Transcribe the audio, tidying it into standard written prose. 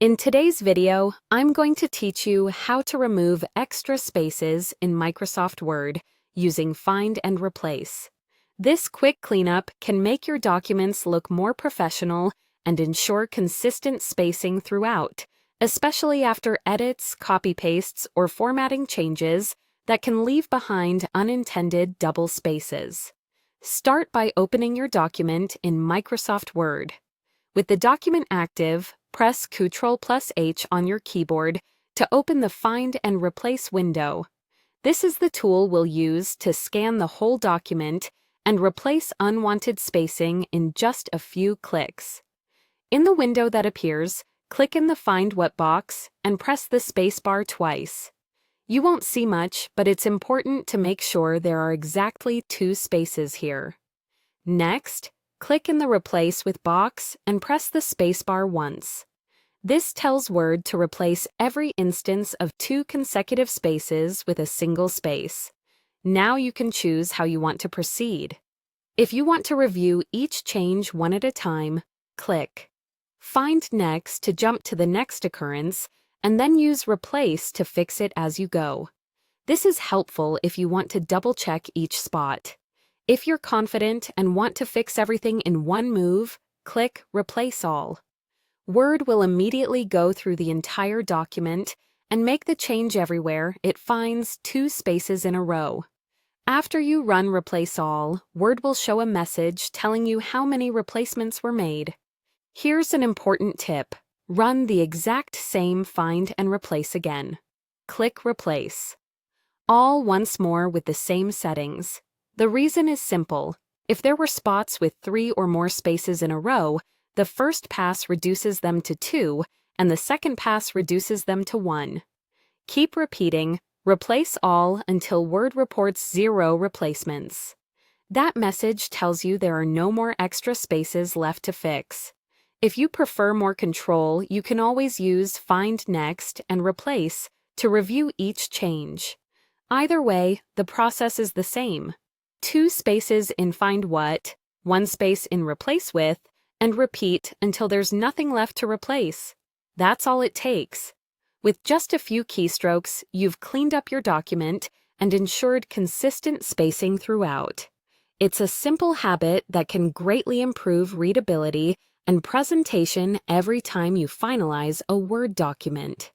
In today's video, I'm going to teach you how to remove extra spaces in Microsoft Word using Find and Replace. This quick cleanup can make your documents look more professional and ensure consistent spacing throughout, especially after edits, copy-pastes, or formatting changes that can leave behind unintended double spaces. Start by opening your document in Microsoft Word. With the document active, press Ctrl+H on your keyboard to open the Find and Replace window. This is the tool we'll use to scan the whole document and replace unwanted spacing in just a few clicks. In the window that appears, click in the Find What box and press the spacebar twice. You won't see much, but it's important to make sure there are exactly 2 spaces here. Next, click in the Replace with box and press the spacebar once. This tells Word to replace every instance of 2 consecutive spaces with a single space. Now you can choose how you want to proceed. If you want to review each change one at a time, click Find Next to jump to the next occurrence, and then use Replace to fix it as you go. This is helpful if you want to double-check each spot. If you're confident and want to fix everything in one move, click Replace All. Word will immediately go through the entire document and make the change everywhere it finds 2 spaces in a row. After you run Replace All, Word will show a message telling you how many replacements were made. Here's an important tip. Run the exact same Find and Replace again. Click Replace All once more with the same settings. The reason is simple. If there were spots with 3 or more spaces in a row, the first pass reduces them to 2, and the second pass reduces them to 1. Keep repeating Replace All until Word reports 0 replacements. That message tells you there are no more extra spaces left to fix. If you prefer more control, you can always use Find Next and Replace to review each change. Either way, the process is the same. 2 spaces in Find What, 1 space in Replace With, and repeat until there's nothing left to replace. That's all it takes. With just a few keystrokes, you've cleaned up your document and ensured consistent spacing throughout. It's a simple habit that can greatly improve readability and presentation every time you finalize a Word document.